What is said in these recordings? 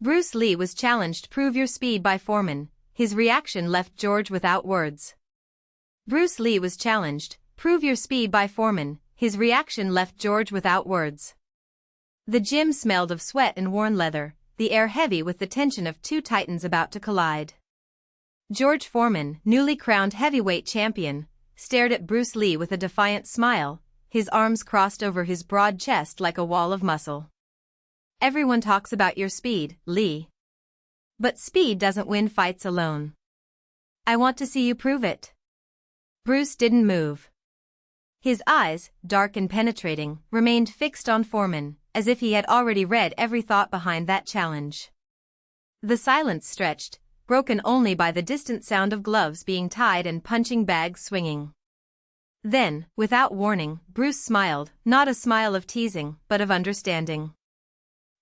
Bruce Lee was challenged Prove Your Speed by Foreman. His reaction left George without words. Bruce Lee was challenged Prove Your Speed by Foreman. His reaction left George without words. The gym smelled of sweat and worn leather, the air heavy with the tension of two titans about to collide. George Foreman, newly crowned heavyweight champion, stared at Bruce Lee with a defiant smile, his arms crossed over his broad chest like a wall of muscle. Everyone talks about your speed, Lee. But speed doesn't win fights alone. I want to see you prove it. Bruce didn't move. His eyes, dark and penetrating, remained fixed on Foreman, as if he had already read every thought behind that challenge. The silence stretched, broken only by the distant sound of gloves being tied and punching bags swinging. Then, without warning, Bruce smiled, not a smile of teasing, but of understanding.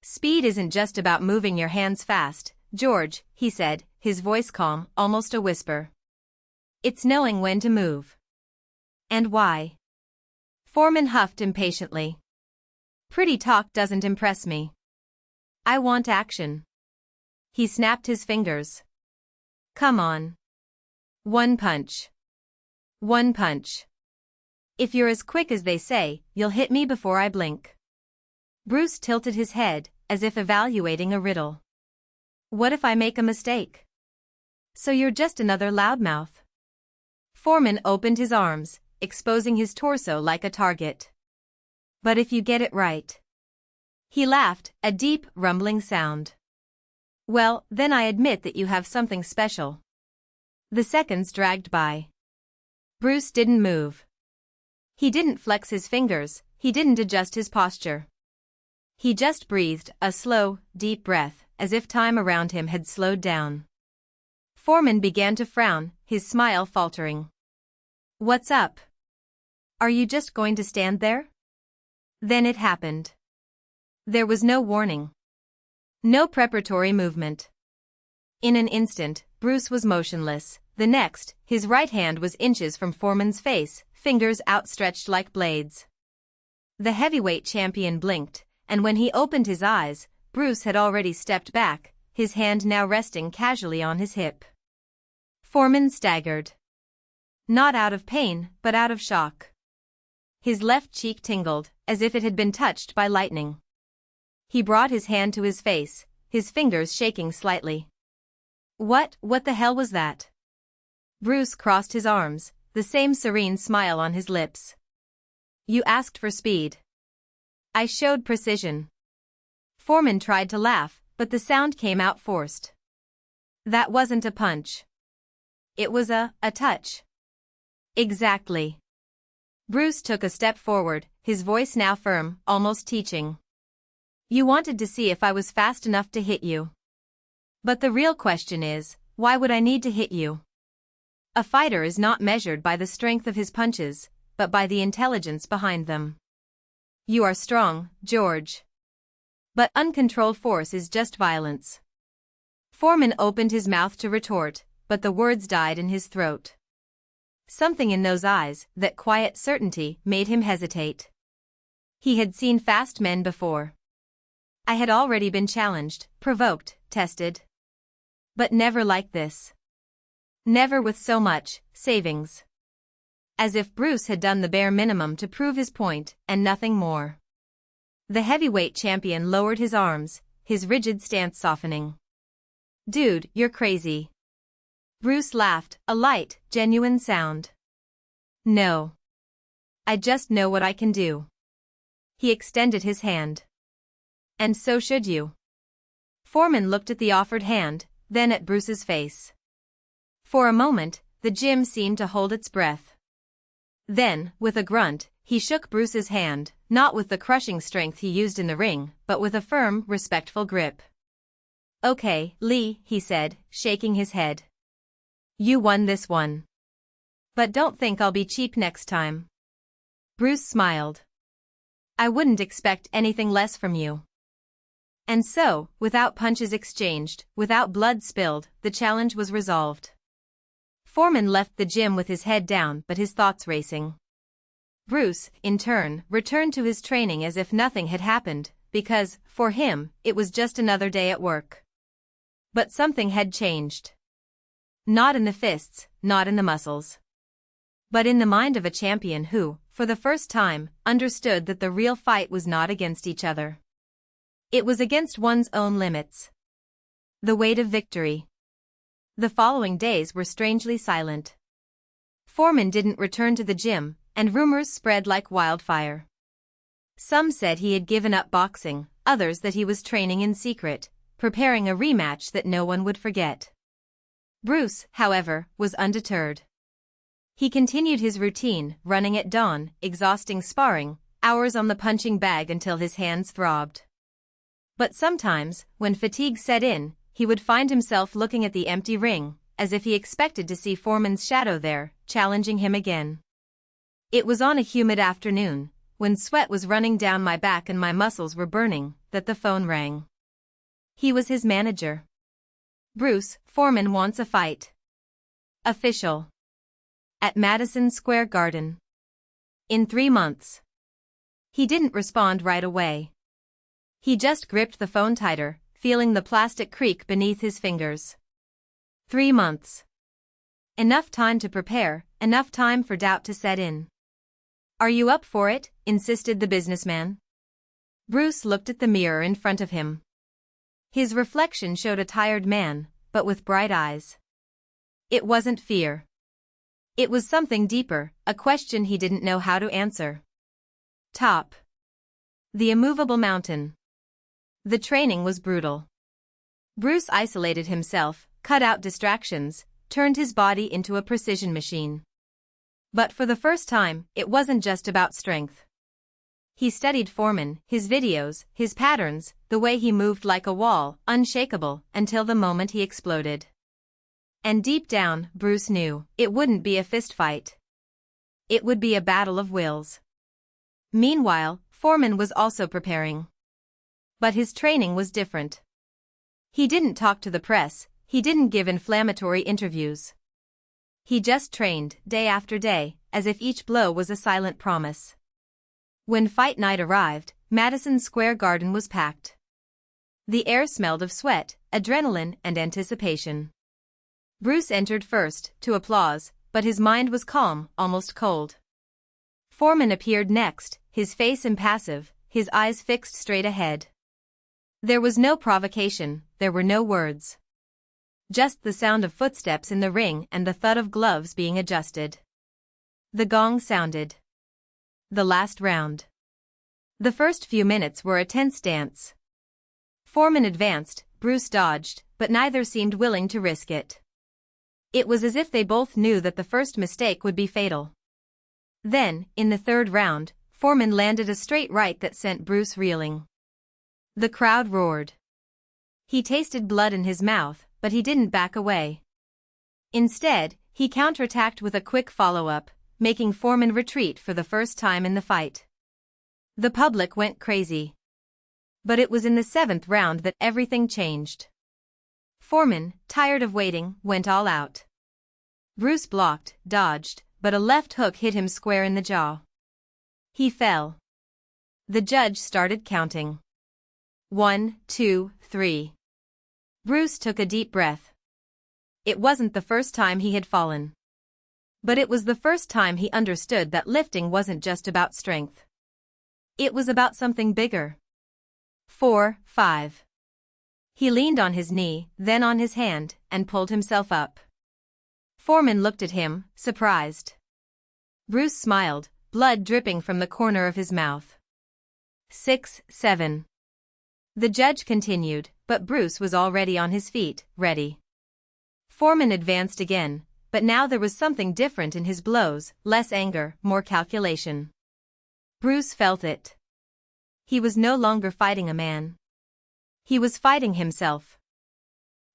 Speed isn't just about moving your hands fast, George, he said, his voice calm, almost a whisper. It's knowing when to move. And why? Foreman huffed impatiently. Pretty talk doesn't impress me. I want action. He snapped his fingers. Come on. One punch. One punch. If you're as quick as they say, you'll hit me before I blink. Bruce tilted his head, as if evaluating a riddle. What if I make a mistake? So you're just another loudmouth. Foreman opened his arms, exposing his torso like a target. But if you get it right. He laughed, a deep, rumbling sound. Well, then I admit that you have something special. The seconds dragged by. Bruce didn't move. He didn't flex his fingers, he didn't adjust his posture. He just breathed, a slow, deep breath, as if time around him had slowed down. Foreman began to frown, his smile faltering. What's up? Are you just going to stand there? Then it happened. There was no warning. No preparatory movement. In an instant, Bruce was motionless. The next, his right hand was inches from Foreman's face, fingers outstretched like blades. The heavyweight champion blinked, and when he opened his eyes, Bruce had already stepped back, his hand now resting casually on his hip. Foreman staggered. Not out of pain, but out of shock. His left cheek tingled, as if it had been touched by lightning. He brought his hand to his face, his fingers shaking slightly. What the hell was that? Bruce crossed his arms, the same serene smile on his lips. You asked for speed. I showed precision. Foreman tried to laugh, but the sound came out forced. That wasn't a punch. It was a touch. Exactly. Bruce took a step forward, his voice now firm, almost teaching. You wanted to see if I was fast enough to hit you. But the real question is, why would I need to hit you? A fighter is not measured by the strength of his punches, but by the intelligence behind them. You are strong, George. But uncontrolled force is just violence. Foreman opened his mouth to retort, but the words died in his throat. Something in those eyes, that quiet certainty, made him hesitate. He had seen fast men before. I had already been challenged, provoked, tested. But never like this. Never with so much savings. As if Bruce had done the bare minimum to prove his point, and nothing more. The heavyweight champion lowered his arms, his rigid stance softening. Dude, you're crazy. Bruce laughed, a light, genuine sound. No. I just know what I can do. He extended his hand. And so should you. Foreman looked at the offered hand, then at Bruce's face. For a moment, the gym seemed to hold its breath. Then, with a grunt, he shook Bruce's hand, not with the crushing strength he used in the ring, but with a firm, respectful grip. Okay, Lee, he said, shaking his head. You won this one. But don't think I'll be cheap next time. Bruce smiled. I wouldn't expect anything less from you. And so, without punches exchanged, without blood spilled, the challenge was resolved. Foreman left the gym with his head down but his thoughts racing. Bruce, in turn, returned to his training as if nothing had happened, because, for him, it was just another day at work. But something had changed. Not in the fists, not in the muscles. But in the mind of a champion who, for the first time, understood that the real fight was not against each other. It was against one's own limits. The weight of victory. The following days were strangely silent. Foreman didn't return to the gym, and rumors spread like wildfire. Some said he had given up boxing, others that he was training in secret, preparing a rematch that no one would forget. Bruce, however, was undeterred. He continued his routine, running at dawn, exhausting sparring, hours on the punching bag until his hands throbbed. But sometimes, when fatigue set in, he would find himself looking at the empty ring, as if he expected to see Foreman's shadow there, challenging him again. It was on a humid afternoon, when sweat was running down my back and my muscles were burning, that the phone rang. He was his manager. "Bruce, Foreman wants a fight." Official. At Madison Square Garden. In 3 months. He didn't respond right away. He just gripped the phone tighter, feeling the plastic creak beneath his fingers. 3 months. Enough time to prepare, enough time for doubt to set in. "Are you up for it?" insisted the businessman. Bruce looked at the mirror in front of him. His reflection showed a tired man, but with bright eyes. It wasn't fear. It was something deeper, a question he didn't know how to answer. Top. The immovable mountain. The training was brutal. Bruce isolated himself, cut out distractions, turned his body into a precision machine. But for the first time, it wasn't just about strength. He studied Foreman, his videos, his patterns, the way he moved like a wall, unshakable, until the moment he exploded. And deep down, Bruce knew, it wouldn't be a fistfight. It would be a battle of wills. Meanwhile, Foreman was also preparing. But his training was different. He didn't talk to the press, he didn't give inflammatory interviews. He just trained, day after day, as if each blow was a silent promise. When fight night arrived, Madison Square Garden was packed. The air smelled of sweat, adrenaline, and anticipation. Bruce entered first, to applause, but his mind was calm, almost cold. Foreman appeared next, his face impassive, his eyes fixed straight ahead. There was no provocation, there were no words. Just the sound of footsteps in the ring and the thud of gloves being adjusted. The gong sounded. The last round. The first few minutes were a tense dance. Foreman advanced, Bruce dodged, but neither seemed willing to risk it. It was as if they both knew that the first mistake would be fatal. Then, in the third round, Foreman landed a straight right that sent Bruce reeling. The crowd roared. He tasted blood in his mouth, but he didn't back away. Instead, he counterattacked with a quick follow-up, making Foreman retreat for the first time in the fight. The public went crazy. But it was in the 7th round that everything changed. Foreman, tired of waiting, went all out. Bruce blocked, dodged, but a left hook hit him square in the jaw. He fell. The judge started counting. 1, 2, 3. Bruce took a deep breath. It wasn't the first time he had fallen. But it was the first time he understood that lifting wasn't just about strength. It was about something bigger. 4, 5. He leaned on his knee, then on his hand, and pulled himself up. Foreman looked at him, surprised. Bruce smiled, blood dripping from the corner of his mouth. 6, 7. The judge continued, but Bruce was already on his feet, ready. Foreman advanced again, but now there was something different in his blows, less anger, more calculation. Bruce felt it. He was no longer fighting a man. He was fighting himself.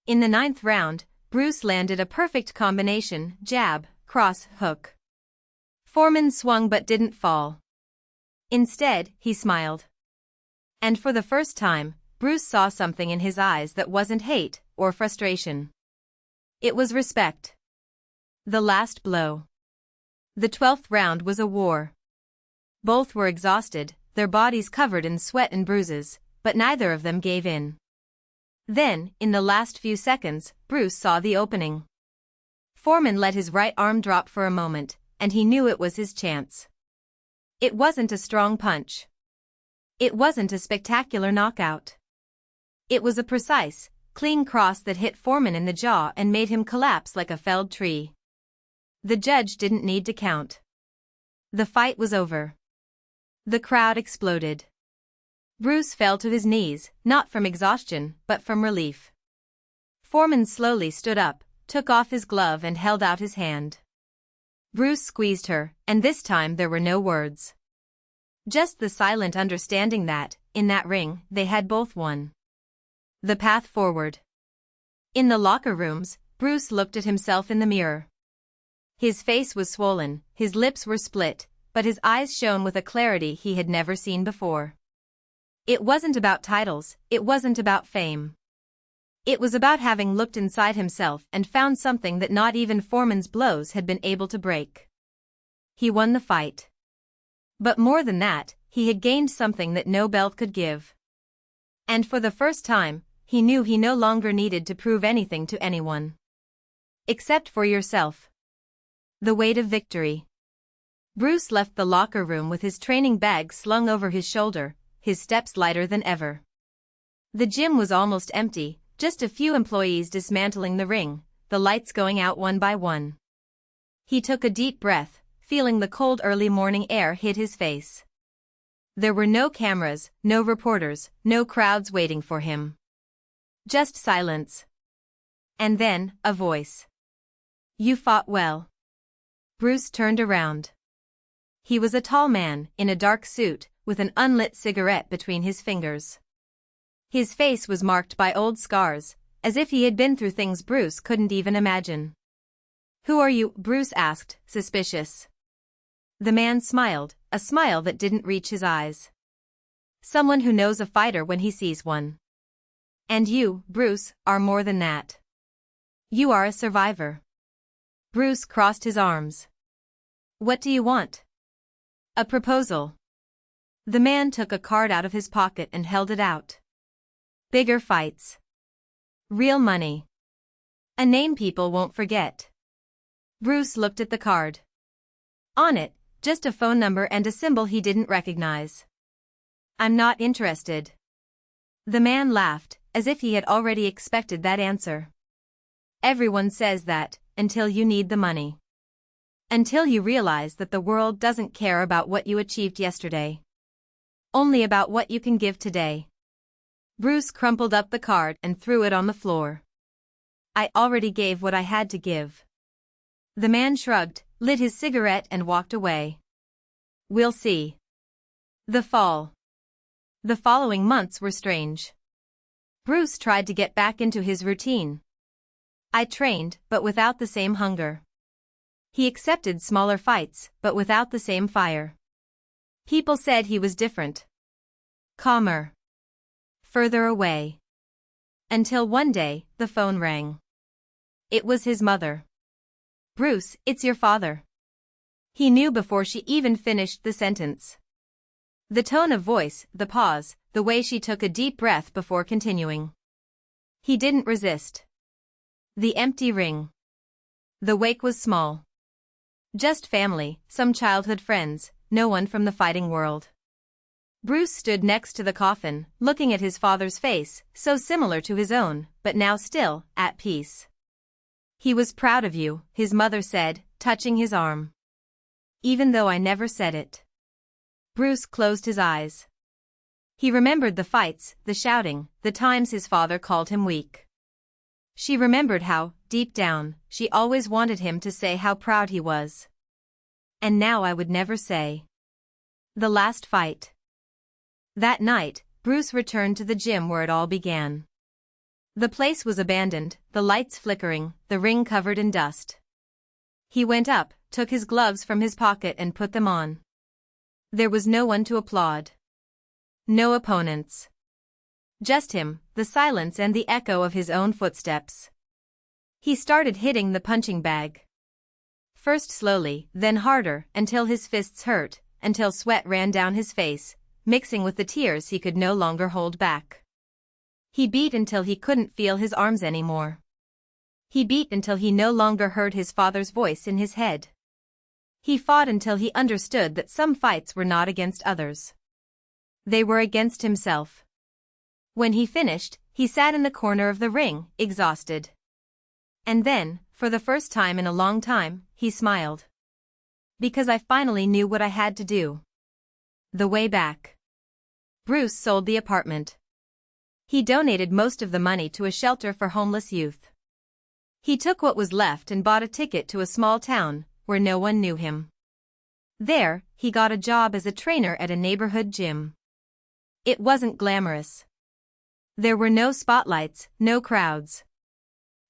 In the 9th round, Bruce landed a perfect combination, jab, cross, hook. Foreman swung but didn't fall. Instead, he smiled. And for the first time, Bruce saw something in his eyes that wasn't hate or frustration. It was respect. The last blow. The 12th round was a war. Both were exhausted, their bodies covered in sweat and bruises, but neither of them gave in. Then, in the last few seconds, Bruce saw the opening. Foreman let his right arm drop for a moment, and he knew it was his chance. It wasn't a strong punch. It wasn't a spectacular knockout. It was a precise, clean cross that hit Foreman in the jaw and made him collapse like a felled tree. The judge didn't need to count. The fight was over. The crowd exploded. Bruce fell to his knees, not from exhaustion, but from relief. Foreman slowly stood up, took off his glove and held out his hand. Bruce squeezed her, and this time there were no words. Just the silent understanding that, in that ring, they had both won. The path forward. In the locker rooms, Bruce looked at himself in the mirror. His face was swollen, his lips were split, but his eyes shone with a clarity he had never seen before. It wasn't about titles, it wasn't about fame. It was about having looked inside himself and found something that not even Foreman's blows had been able to break. He won the fight. But more than that, he had gained something that no belt could give. And for the first time, he knew he no longer needed to prove anything to anyone. Except for yourself. The weight of victory. Bruce left the locker room with his training bag slung over his shoulder, his steps lighter than ever. The gym was almost empty, just a few employees dismantling the ring, the lights going out one by one. He took a deep breath, feeling the cold early morning air hit his face. There were no cameras, no reporters, no crowds waiting for him. Just silence. And then, a voice. "You fought well." Bruce turned around. He was a tall man, in a dark suit, with an unlit cigarette between his fingers. His face was marked by old scars, as if he had been through things Bruce couldn't even imagine. "Who are you?" Bruce asked, suspicious. The man smiled, a smile that didn't reach his eyes. "Someone who knows a fighter when he sees one. And you, Bruce, are more than that. You are a survivor." Bruce crossed his arms. "What do you want?" "A proposal." The man took a card out of his pocket and held it out. "Bigger fights. Real money. A name people won't forget." Bruce looked at the card. On it, just a phone number and a symbol he didn't recognize. "I'm not interested." The man laughed, as if he had already expected that answer. "Everyone says that, until you need the money. Until you realize that the world doesn't care about what you achieved yesterday. Only about what you can give today." Bruce crumpled up the card and threw it on the floor. "I already gave what I had to give." The man shrugged, lit his cigarette and walked away. "We'll see." The fall. The following months were strange. Bruce tried to get back into his routine. I trained, but without the same hunger. He accepted smaller fights, but without the same fire. People said he was different. Calmer. Further away. Until one day, the phone rang. It was his mother. "Bruce, it's your father." He knew before she even finished the sentence. The tone of voice, the pause, the way she took a deep breath before continuing. He didn't resist. The empty ring. The wake was small. Just family, some childhood friends, no one from the fighting world. Bruce stood next to the coffin, looking at his father's face, so similar to his own, but now still, at peace. "He was proud of you," his mother said, touching his arm. "Even though I never said it." Bruce closed his eyes. He remembered the fights, the shouting, the times his father called him weak. She remembered how, deep down, she always wanted him to say how proud he was. And now I would never say. The last fight. That night, Bruce returned to the gym where it all began. The place was abandoned, the lights flickering, the ring covered in dust. He went up, took his gloves from his pocket and put them on. There was no one to applaud. No opponents. Just him, the silence and the echo of his own footsteps. He started hitting the punching bag. First slowly, then harder, until his fists hurt, until sweat ran down his face, mixing with the tears he could no longer hold back. He beat until he couldn't feel his arms anymore. He beat until he no longer heard his father's voice in his head. He fought until he understood that some fights were not against others. They were against himself. When he finished, he sat in the corner of the ring, exhausted. And then, for the first time in a long time, he smiled. Because I finally knew what I had to do. The way back. Bruce sold the apartment. He donated most of the money to a shelter for homeless youth. He took what was left and bought a ticket to a small town, where no one knew him. There, he got a job as a trainer at a neighborhood gym. It wasn't glamorous. There were no spotlights, no crowds.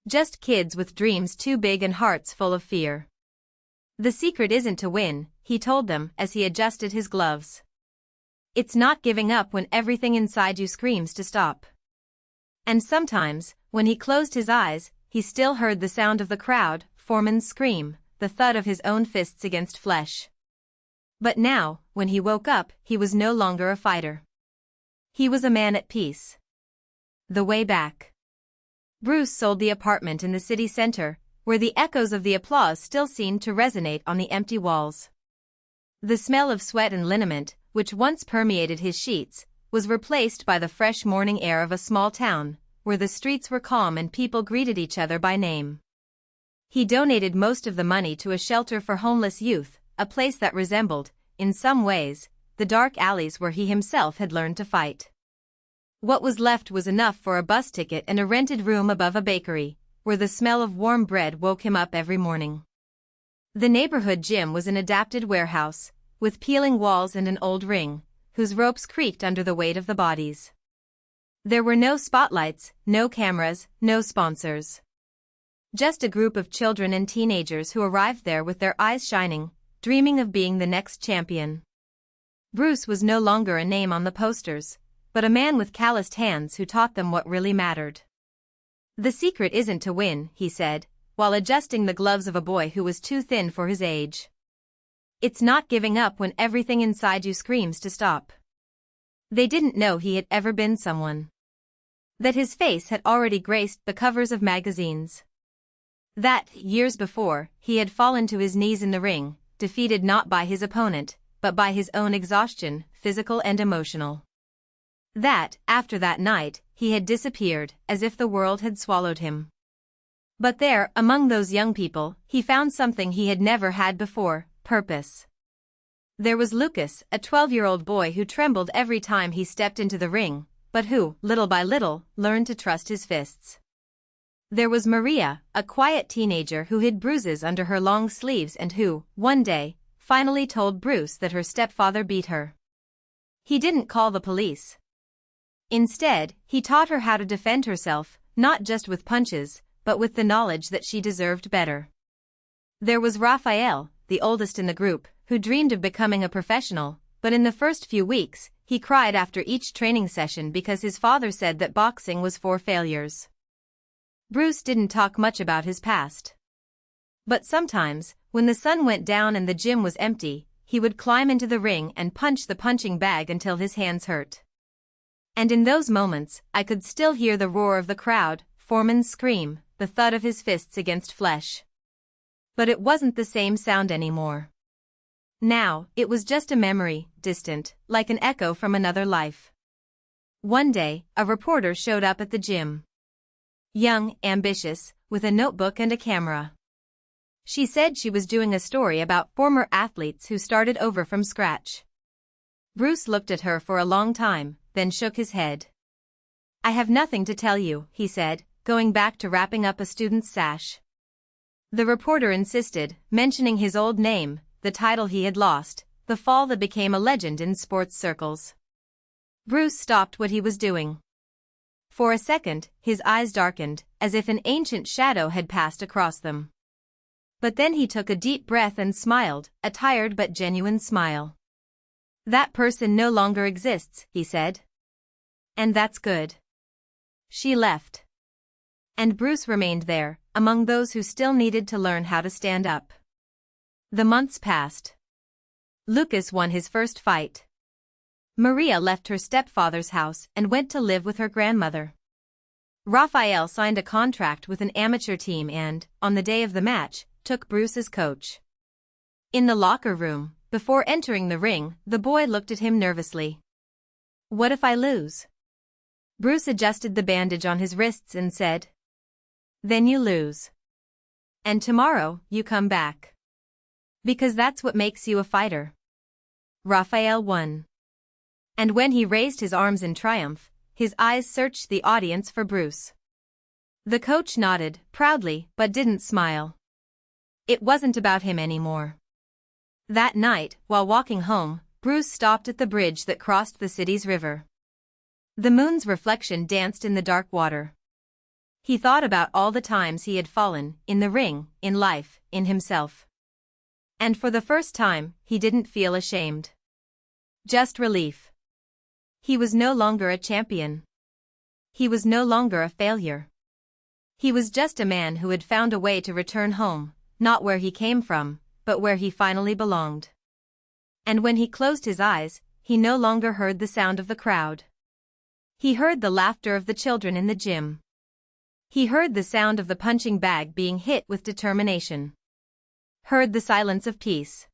Just kids with dreams too big and hearts full of fear. The secret isn't to win, he told them as he adjusted his gloves. It's not giving up when everything inside you screams to stop. And sometimes, when he closed his eyes, he still heard the sound of the crowd, Foreman's scream, the thud of his own fists against flesh. But now, when he woke up, he was no longer a fighter. He was a man at peace. The way back. Bruce sold the apartment in the city center, where the echoes of the applause still seemed to resonate on the empty walls. The smell of sweat and liniment, which once permeated his sheets, was replaced by the fresh morning air of a small town, where the streets were calm and people greeted each other by name. He donated most of the money to a shelter for homeless youth, a place that resembled, in some ways, the dark alleys where he himself had learned to fight. What was left was enough for a bus ticket and a rented room above a bakery, where the smell of warm bread woke him up every morning. The neighborhood gym was an adapted warehouse, with peeling walls and an old ring, whose ropes creaked under the weight of the bodies. There were no spotlights, no cameras, no sponsors. Just a group of children and teenagers who arrived there with their eyes shining, dreaming of being the next champion. Bruce was no longer a name on the posters, but a man with calloused hands who taught them what really mattered. The secret isn't to win, he said, while adjusting the gloves of a boy who was too thin for his age. It's not giving up when everything inside you screams to stop. They didn't know he had ever been someone. That his face had already graced the covers of magazines. That, years before, he had fallen to his knees in the ring, defeated not by his opponent, but by his own exhaustion, physical and emotional. That, after that night, he had disappeared, as if the world had swallowed him. But there, among those young people, he found something he had never had before, purpose. There was Lucas, a 12-year-old boy who trembled every time he stepped into the ring, but who, little by little, learned to trust his fists. There was Maria, a quiet teenager who hid bruises under her long sleeves and who, one day, finally told Bruce that her stepfather beat her. He didn't call the police. Instead, he taught her how to defend herself, not just with punches, but with the knowledge that she deserved better. There was Raphael, the oldest in the group, who dreamed of becoming a professional, but in the first few weeks, he cried after each training session because his father said that boxing was for failures. Bruce didn't talk much about his past. But sometimes, when the sun went down and the gym was empty, he would climb into the ring and punch the punching bag until his hands hurt. And in those moments, I could still hear the roar of the crowd, Foreman's scream, the thud of his fists against flesh. But it wasn't the same sound anymore. Now, it was just a memory, distant, like an echo from another life. One day, a reporter showed up at the gym. Young, ambitious, with a notebook and a camera. She said she was doing a story about former athletes who started over from scratch. Bruce looked at her for a long time, then shook his head. I have nothing to tell you, he said, going back to wrapping up a student's sash. The reporter insisted, mentioning his old name, the title he had lost, the fall that became a legend in sports circles. Bruce stopped what he was doing. For a second, his eyes darkened, as if an ancient shadow had passed across them. But then he took a deep breath and smiled, a tired but genuine smile. That person no longer exists, he said. And that's good. She left. And Bruce remained there, among those who still needed to learn how to stand up. The months passed. Lucas won his first fight. Maria left her stepfather's house and went to live with her grandmother. Raphael signed a contract with an amateur team and, on the day of the match, took Bruce as coach. In the locker room, before entering the ring, the boy looked at him nervously. "What if I lose?" Bruce adjusted the bandage on his wrists and said, "Then you lose. And tomorrow, you come back. Because that's what makes you a fighter." Raphael won. And when he raised his arms in triumph, his eyes searched the audience for Bruce. The coach nodded, proudly, but didn't smile. It wasn't about him anymore. That night, while walking home, Bruce stopped at the bridge that crossed the city's river. The moon's reflection danced in the dark water. He thought about all the times he had fallen, in the ring, in life, in himself. And for the first time, he didn't feel ashamed. Just relief. He was no longer a champion. He was no longer a failure. He was just a man who had found a way to return home, not where he came from, but where he finally belonged. And when he closed his eyes, he no longer heard the sound of the crowd. He heard the laughter of the children in the gym. He heard the sound of the punching bag being hit with determination. Heard the silence of peace.